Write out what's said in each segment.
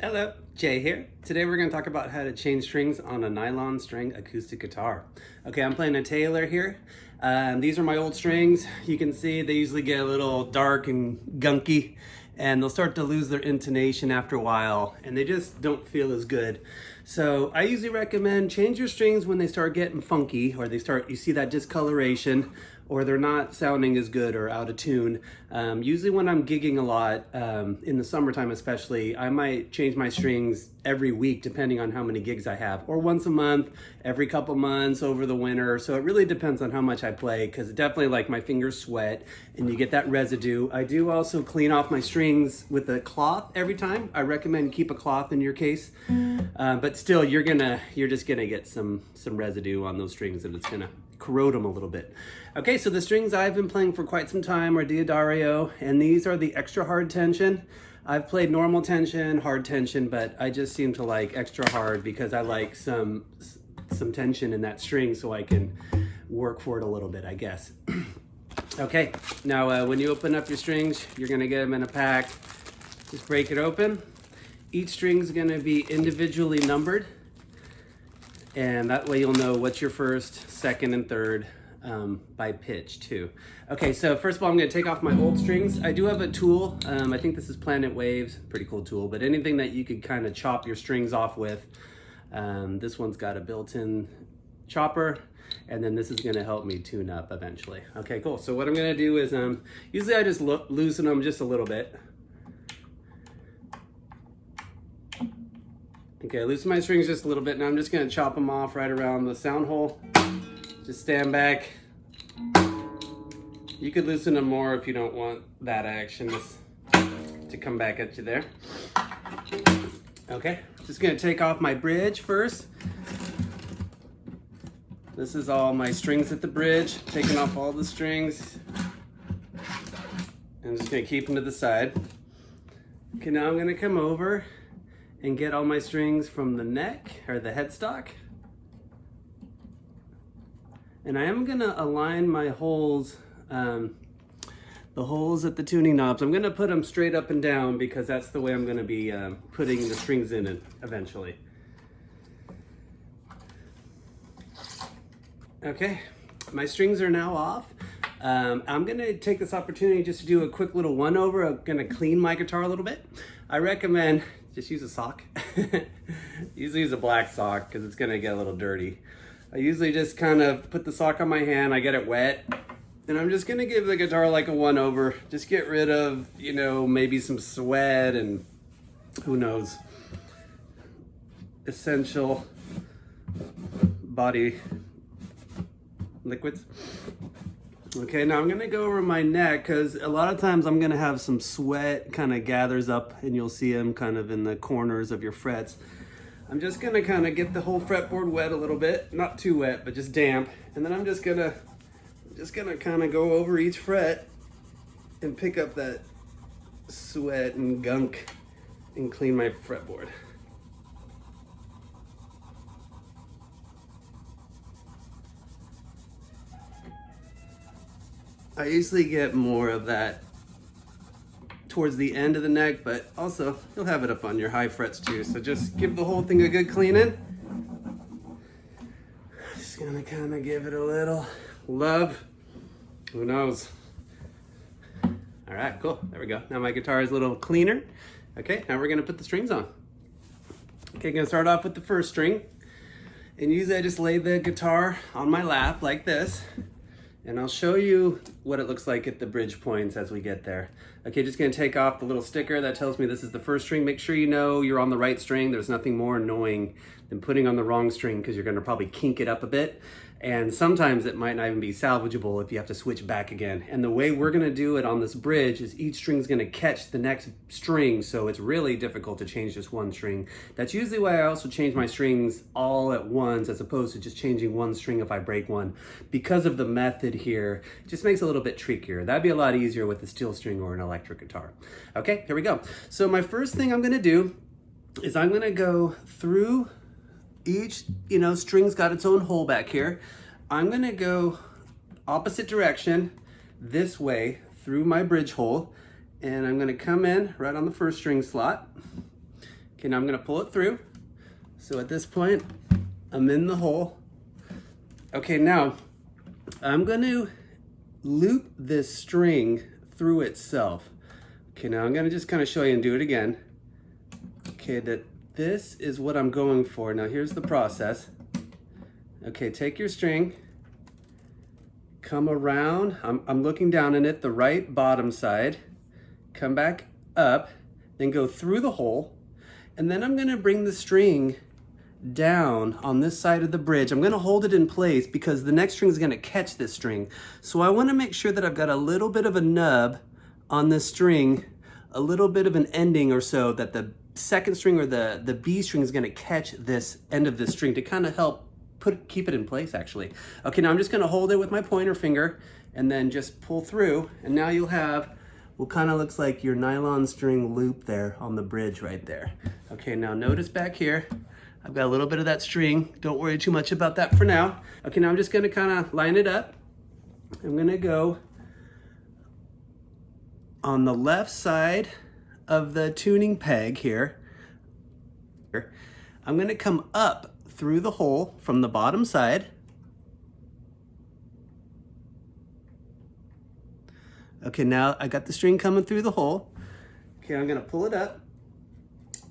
Hello, Jay here. Today we're going to talk about how to change strings on a nylon string acoustic guitar. Okay, I'm playing a Taylor here. These are my old strings. You can see they usually get a little dark and gunky, and they'll start to lose their intonation after a while, and they just don't feel as good. So I usually recommend change your strings when they start getting funky, or you see that discoloration, or they're not sounding as good or out of tune. Usually when I'm gigging a lot, in the summertime especially, I might change my strings every week depending on how many gigs I have, or once a month, every couple months over the winter. So it really depends on how much I play, because definitely like my fingers sweat and you get that residue. I do also clean off my strings with a cloth every time. I recommend keep a cloth in your case, but still you're just gonna get some residue on those strings, and it's gonna corrode them a little bit. Okay, so the strings I've been playing for quite some time are Diodario, and these are the extra hard tension. I've played normal tension, hard tension, but I just seem to like extra hard because I like some tension in that string so I can work for it a little bit, I guess. Okay, now when you open up your strings, you're gonna get them in a pack. Just break it open. Each string's gonna be individually numbered, and that way you'll know what's your first, second, and third by pitch too. Okay, so first of all, I'm gonna take off my old strings. I do have a tool. I think this is Planet Waves, pretty cool tool, but anything that you could kind of chop your strings off with. This one's got a built-in chopper, and then this is gonna help me tune up eventually. Okay, cool. So what I'm gonna do is, usually I just loosen them just a little bit. Okay, I loosen my strings just a little bit. Now I'm just gonna chop them off right around the sound hole. Just stand back. You could loosen them more if you don't want that action to come back at you there. Okay, just gonna take off my bridge first. This is all my strings at the bridge. Taking off all the strings. I'm just gonna keep them to the side. Okay, now I'm gonna come over and get all my strings from the neck or the headstock. And I am gonna align my holes, the holes at the tuning knobs. I'm gonna put them straight up and down because that's the way I'm gonna be putting the strings in it eventually. Okay, my strings are now off. I'm gonna take this opportunity just to do a quick little one over. I'm gonna clean my guitar a little bit. I recommend just use a sock. Usually use a black sock because it's gonna get a little dirty. I usually just kind of put the sock on my hand, I get it wet, and I'm just gonna give the guitar like a one over. Just get rid of, maybe some sweat and who knows, essential body liquids. Okay, now I'm gonna go over my neck because a lot of times I'm gonna have some sweat kind of gathers up and you'll see them kind of in the corners of your frets. I'm just gonna kind of get the whole fretboard wet a little bit, not too wet, but just damp. And then I'm just gonna kind of go over each fret and pick up that sweat and gunk and clean my fretboard. I usually get more of that towards the end of the neck, but also you'll have it up on your high frets too. So just give the whole thing a good cleaning. Just gonna kind of give it a little love. Who knows? All right, cool. There we go. Now my guitar is a little cleaner. Okay, now we're gonna put the strings on. Okay, gonna start off with the first string. And usually I just lay the guitar on my lap like this. And I'll show you what it looks like at the bridge points as we get there. Okay, just gonna take off the little sticker that tells me this is the first string. Make sure you know you're on the right string. There's nothing more annoying than putting on the wrong string because you're gonna probably kink it up a bit. And sometimes it might not even be salvageable if you have to switch back again. And the way we're gonna do it on this bridge is each string's gonna catch the next string, so it's really difficult to change just one string. That's usually why I also change my strings all at once as opposed to just changing one string if I break one. Because of the method here, it just makes it a little bit trickier. That'd be a lot easier with a steel string or an electric guitar. Okay, here we go. So my first thing I'm gonna do is I'm gonna go through each, string's got its own hole back here. I'm gonna go opposite direction this way through my bridge hole, and I'm gonna come in right on the first string slot. Okay, now I'm gonna pull it through. So at this point, I'm in the hole. Okay, now I'm gonna loop this string through itself. Okay, now I'm gonna just kind of show you and do it again. Okay, this is what I'm going for. Now here's the process. Okay, take your string, come around. I'm looking down in it, the right bottom side. Come back up, then go through the hole. And then I'm gonna bring the string down on this side of the bridge. I'm gonna hold it in place because the next string is gonna catch this string. So I wanna make sure that I've got a little bit of a nub on this string, a little bit of an ending or so that the second string or the B string is gonna catch this end of this string to kind of help keep it in place actually. Okay, now I'm just gonna hold it with my pointer finger and then just pull through, and now you'll have what kind of looks like your nylon string loop there on the bridge right there. Okay, now notice back here, I've got a little bit of that string. Don't worry too much about that for now. Okay, now I'm just gonna kind of line it up. I'm gonna go on the left side of the tuning peg here. I'm gonna come up through the hole from the bottom side. Okay, now I got the string coming through the hole. Okay, I'm gonna pull it up.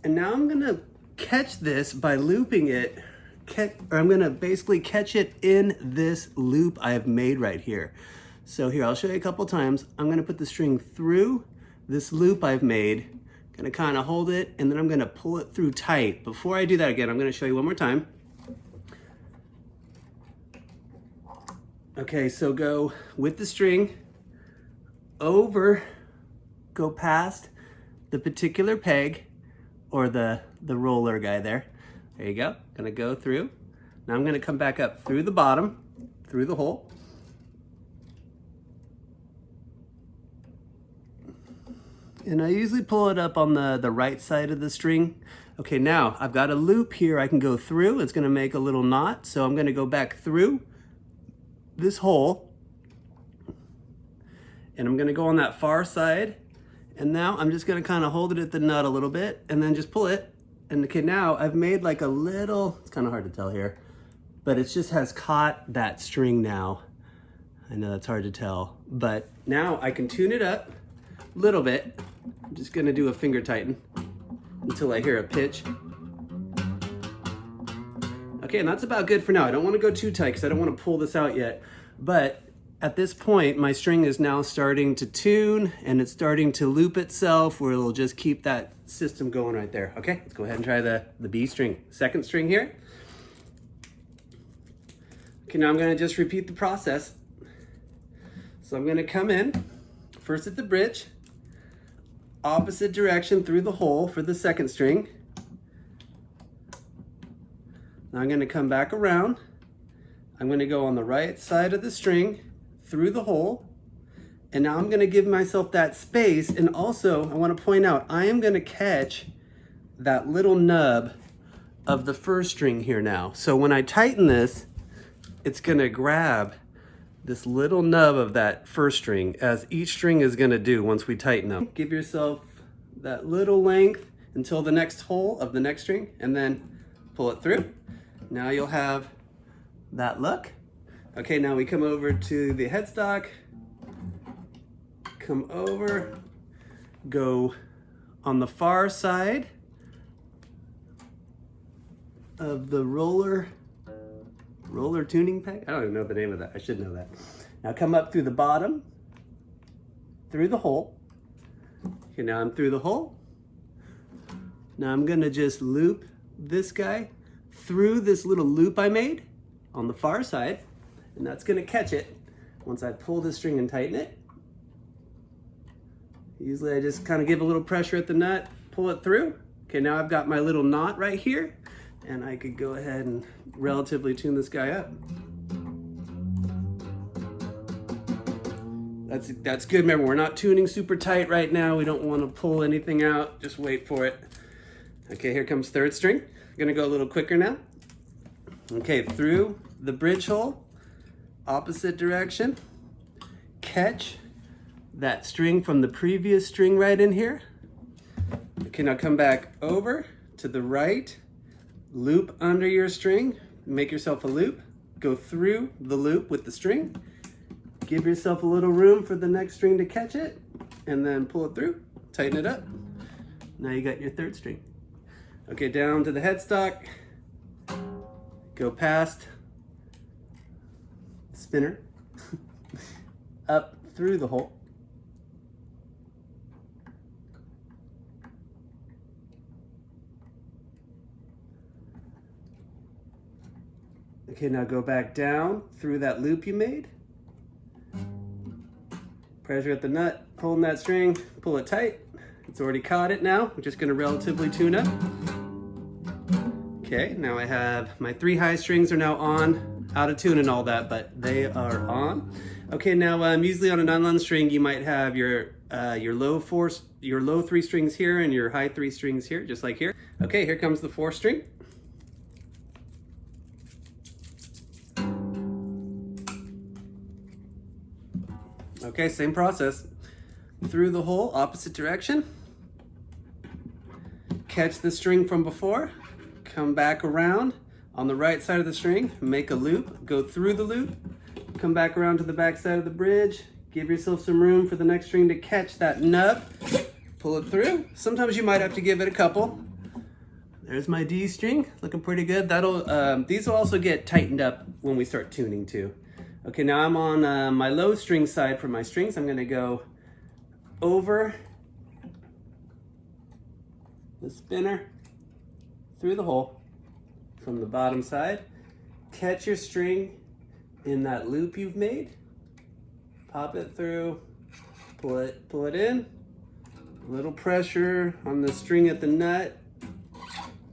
And now I'm gonna catch this by looping it, or I'm gonna basically catch it in this loop I've made right here. So here, I'll show you a couple times. I'm gonna put the string through this loop I've made, gonna kind of hold it, and then I'm gonna pull it through tight. Before I do that again, I'm gonna show you one more time. Okay, so go with the string over, go past the particular peg or the roller guy there. There you go, gonna go through. Now I'm gonna come back up through the bottom, through the hole. And I usually pull it up on the right side of the string. Okay, now I've got a loop here I can go through. It's gonna make a little knot. So I'm gonna go back through this hole. And I'm gonna go on that far side. And now I'm just gonna kind of hold it at the nut a little bit and then just pull it. And okay, now I've made like a little, it's kind of hard to tell here, but it just has caught that string now. I know that's hard to tell, but now I can tune it up a little bit. I'm just gonna do a finger tighten until I hear a pitch. Okay, and that's about good for now. I don't wanna go too tight because I don't wanna pull this out yet, but at this point, my string is now starting to tune and it's starting to loop itself where it'll just keep that system going right there. Okay, let's go ahead and try the B string. Second string here. Okay, now I'm gonna just repeat the process. So I'm gonna come in, first at the bridge, opposite direction through the hole for the second string. Now I'm gonna come back around. I'm gonna go on the right side of the string, through the hole, and now I'm gonna give myself that space, and also I wanna point out, I am gonna catch that little nub of the first string here now. So when I tighten this, it's gonna grab this little nub of that first string, as each string is gonna do once we tighten them. Give yourself that little length until the next hole of the next string, and then pull it through. Now you'll have that look. Okay, now we come over to the headstock, come over, go on the far side of the roller tuning peg. I don't even know the name of that, I should know that. Now come up through the bottom, through the hole. Okay, now I'm through the hole. Now I'm gonna just loop this guy through this little loop I made on the far side. And that's gonna catch it once I pull the string and tighten it. Usually I just kind of give a little pressure at the nut, pull it through. Okay, now I've got my little knot right here, and I could go ahead and relatively tune this guy up. That's good. Remember, we're not tuning super tight right now. We don't want to pull anything out. Just wait for it. Okay, here comes third string. I'm gonna go a little quicker now. Okay, through the bridge hole, opposite direction, catch that string from the previous string right in here. Okay, now come back over to the right, loop under your string, make yourself a loop, go through the loop with the string, give yourself a little room for the next string to catch it, and then pull it through, tighten it up. Now you got your third string. Okay, down to the headstock, go past the spinner, up through the hole. Okay, now go back down through that loop you made. Pressure at the nut, holding that string, pull it tight. It's already caught it now. We're just gonna relatively tune up. Okay, now I have my 3 high strings are now on, out of tune and all that, but they are on. Okay, now usually on a nylon string, you might have your low 3 strings here and your high 3 strings here, just like here. Okay, here comes the 4th string. Okay, same process. Through the hole, opposite direction. Catch the string from before, come back around on the right side of the string, make a loop, go through the loop, come back around to the back side of the bridge, give yourself some room for the next string to catch that nub, pull it through. Sometimes you might have to give it a couple. There's my D string, looking pretty good. These will also get tightened up when we start tuning too. Okay, now I'm on my low string side for my strings. I'm gonna go over the spinner, through the hole from the bottom side. Catch your string in that loop you've made. Pop it through, pull it in. A little pressure on the string at the nut.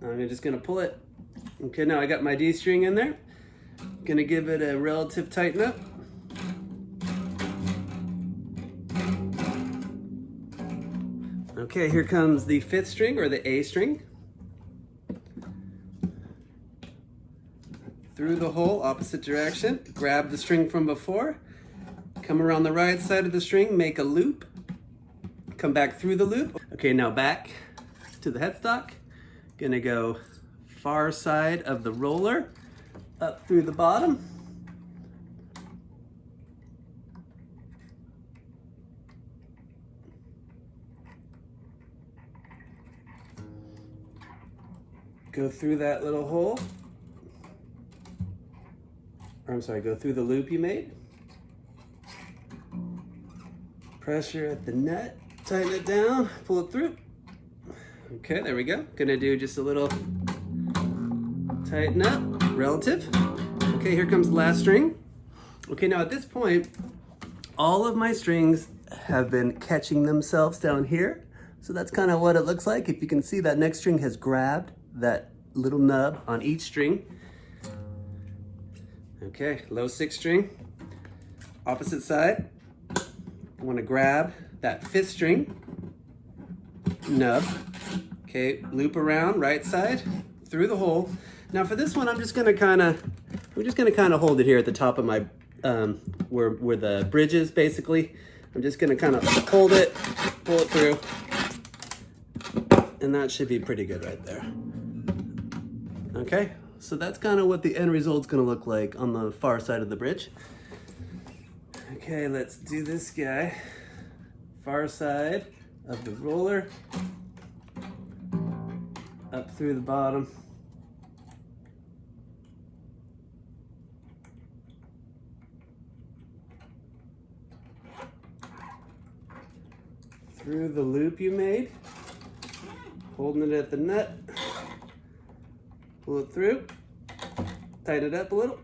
I'm just gonna pull it. Okay, now I got my D string in there. Gonna give it a relative tighten up. Okay, here comes the 5th string, or the A string. Through the hole, opposite direction. Grab the string from before. Come around the right side of the string, make a loop. Come back through the loop. Okay, now back to the headstock. Gonna go far side of the roller, up through the bottom. Go through that little hole. Or I'm sorry, go through the loop you made. Pressure at the nut, tighten it down, pull it through. Okay, there we go. Gonna do just a little tighten up, relative. Okay, here comes the last string. Okay, now at this point, all of my strings have been catching themselves down here. So that's kind of what it looks like. If you can see, that next string has grabbed that little nub on each string. Okay, low 6th string, opposite side. I want to grab that 5th string nub. Okay, loop around right side through the hole. Now for this one, we're just gonna kind of hold it here at the top of my where the bridge is basically. I'm just gonna kind of hold it, pull it through, and that should be pretty good right there. Okay, so that's kind of what the end result's gonna look like on the far side of the bridge. Okay, let's do this guy. Far side of the roller, up through the bottom. Through the loop you made, holding it at the nut, pull it through, tighten it up a little.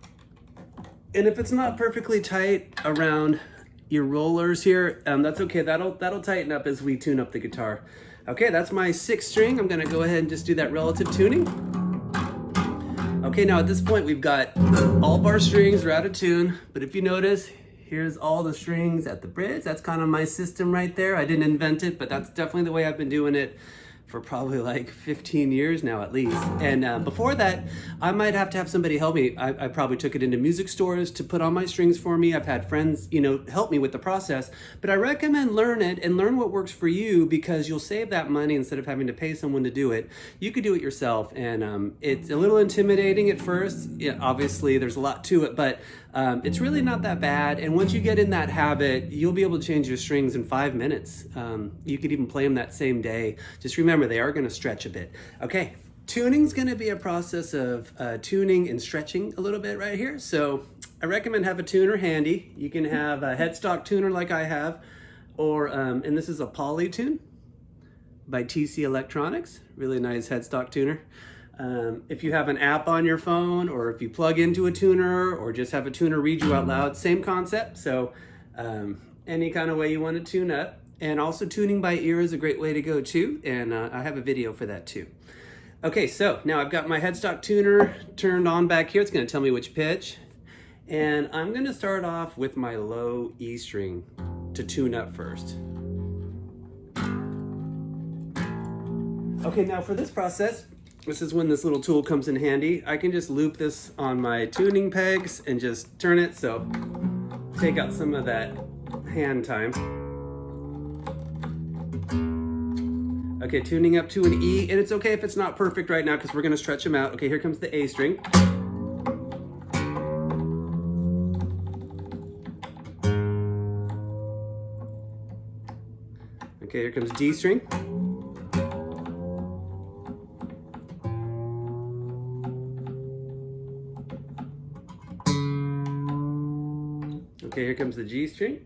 And if it's not perfectly tight around your rollers here, that's okay. That'll tighten up as we tune up the guitar. Okay, that's my 6th string. I'm gonna go ahead and just do that relative tuning. Okay, now at this point we've got all of our strings are out of tune, but if you notice, here's all the strings at the bridge. That's kind of my system right there. I didn't invent it, but that's definitely the way I've been doing it for probably like 15 years now at least. And before that, I might have to have somebody help me. I probably took it into music stores to put on my strings for me. I've had friends, you know, help me with the process. But I recommend learn it and learn what works for you, because you'll save that money instead of having to pay someone to do it. You could do it yourself, and it's a little intimidating at first. Yeah, obviously, there's a lot to it, but it's really not that bad. And once you get in that habit, you'll be able to change your strings in 5 minutes. You could even play them that same day. Just remember, they are going to stretch a bit. Okay, tuning's going to be a process of tuning and stretching a little bit right here. So I recommend have a tuner handy. You can have a headstock tuner like I have, or and this is a Polytune by TC Electronics. Really nice headstock tuner. If you have an app on your phone, or if you plug into a tuner, or just have a tuner read you out loud, same concept. So any kind of way you want to tune up. And also tuning by ear is a great way to go too, and I have a video for that too. Okay, so now I've got my headstock tuner turned on back here. It's going to tell me which pitch, and I'm going to start off with my low E string to tune up first. Okay, now for this process, this is when this little tool comes in handy. I can just loop this on my tuning pegs and just turn it, so take out some of that hand time. Okay, tuning up to an E, and it's okay if it's not perfect right now because we're gonna stretch them out. Okay, here comes the A string. Okay, here comes D string. Okay, here comes the G string.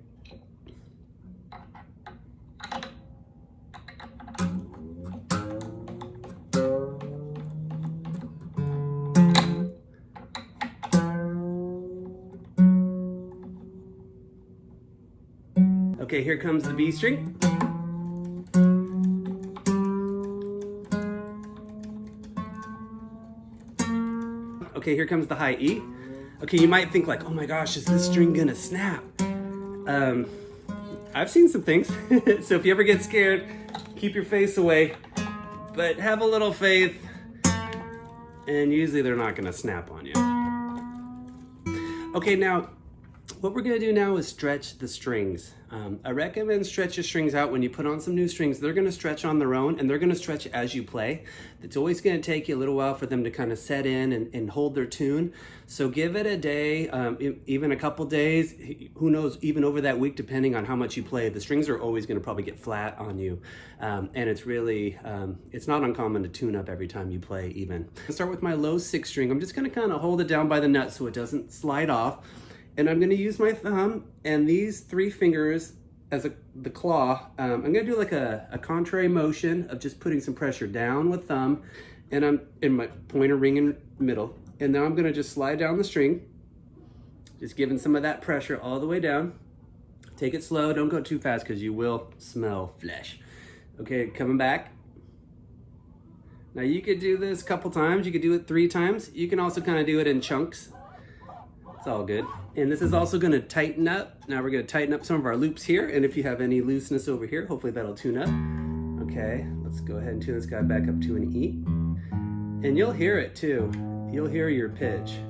Okay, here comes the B string. Okay, here comes the high E. Okay, you might think like, oh my gosh, is this string gonna snap? I've seen some things. So if you ever get scared, keep your face away, but have a little faith, and usually they're not gonna snap on you. Okay, now, what we're gonna do now is stretch the strings. I recommend stretch your strings out when you put on some new strings. They're gonna stretch on their own, and they're gonna stretch as you play. It's always gonna take you a little while for them to kind of set in and hold their tune. So give it a day, even a couple days, who knows, even over that week, depending on how much you play. The strings are always gonna probably get flat on you. And it's really, it's not uncommon to tune up every time you play even. I'll start with my low 6 string. I'm just gonna kind of hold it down by the nut so it doesn't slide off. And I'm gonna use my thumb and these 3 fingers as the claw. I'm gonna do like a contrary motion of just putting some pressure down with thumb, and I'm in my pointer ring in the middle. And now I'm gonna just slide down the string, just giving some of that pressure all the way down. Take it slow, don't go too fast because you will smell flesh. Okay, coming back. Now you could do this a couple times, you could do it 3 times. You can also kind of do it in chunks. It's all good. And this is also gonna tighten up. Now we're gonna tighten up some of our loops here, and if you have any looseness over here, hopefully that'll tune up. Okay, let's go ahead and tune this guy back up to an E. And you'll hear it too. You'll hear your pitch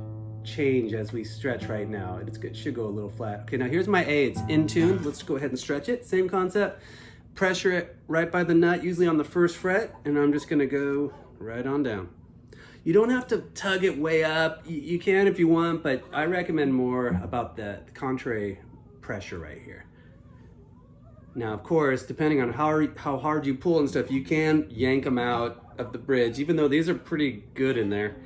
change as we stretch right now. It should go a little flat. Okay, now here's my A, it's in tune. Let's go ahead and stretch it, same concept. Pressure it right by the nut, usually on the 1st fret, and I'm just gonna go right on down. You don't have to tug it way up. You can if you want, but I recommend more about the contrary pressure right here. Now, of course, depending on how hard you pull and stuff, you can yank them out of the bridge, even though these are pretty good in there.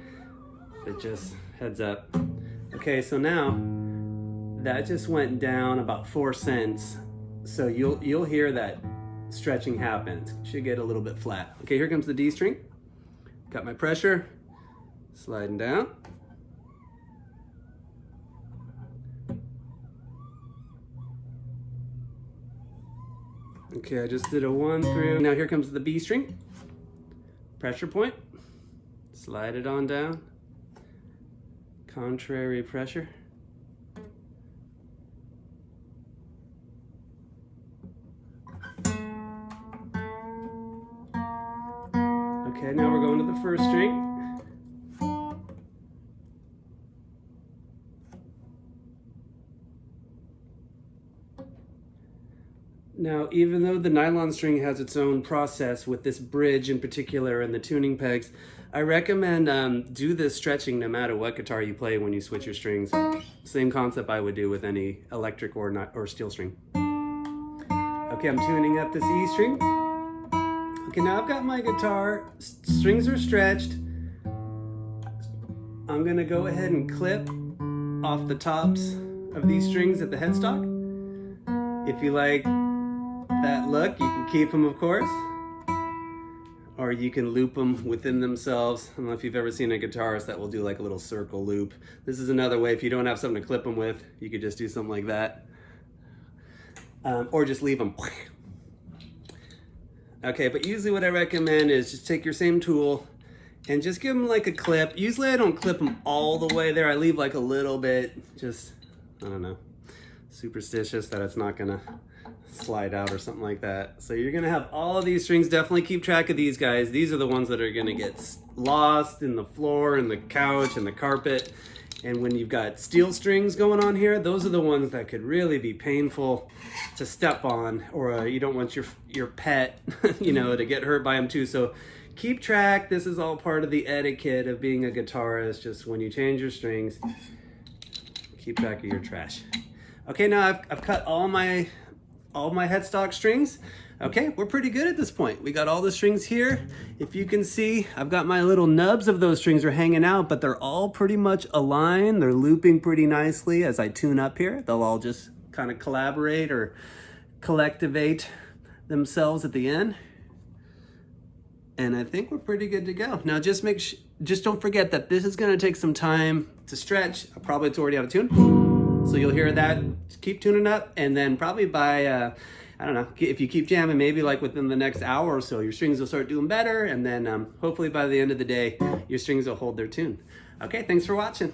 It just heads up. Okay, so now that just went down about 4 cents. So you'll hear that stretching happen. It should get a little bit flat. Okay, here comes the D string. Got my pressure. Sliding down. Okay, I just did a 1 through. Now here comes the B string. Pressure point. Slide it on down. Contrary pressure. Okay, now we're going to the first string. Now, even though the nylon string has its own process with this bridge in particular and the tuning pegs, I recommend do this stretching no matter what guitar you play when you switch your strings. Same concept I would do with any electric or steel string. Okay, I'm tuning up this E string. Okay, now I've got my guitar, strings are stretched. I'm gonna go ahead and clip off the tops of these strings at the headstock. If you like that look, you can keep them, of course, or you can loop them within themselves. I don't know if you've ever seen a guitarist that will do like a little circle loop. This is another way, if you don't have something to clip them with, you could just do something like that. Or just leave them. Okay, but usually what I recommend is just take your same tool and just give them like a clip. Usually I don't clip them all the way there. I leave like a little bit, just, I don't know, superstitious that it's not gonna slide out or something like that. So you're gonna have all of these strings. Definitely keep track of these guys. These are the ones that are gonna get lost in the floor and the couch and the carpet. And when you've got steel strings going on here, those are the ones that could really be painful to step on, or you don't want your pet, you know, to get hurt by them too. So keep track. This is all part of the etiquette of being a guitarist. Just when you change your strings, keep track of your trash. Okay, now I've cut all my headstock strings. Okay, we're pretty good at this point. We got all the strings here. If you can see, I've got my little nubs of those strings are hanging out, but they're all pretty much aligned. They're looping pretty nicely as I tune up here. They'll all just kind of collaborate or collectivate themselves at the end. And I think we're pretty good to go. Now just don't forget that this is gonna take some time to stretch. Probably it's already out of tune. So you'll hear that, just keep tuning up, and then probably by, I don't know, if you keep jamming, maybe like within the next hour or so, your strings will start doing better, and then hopefully by the end of the day, your strings will hold their tune. Okay, thanks for watching.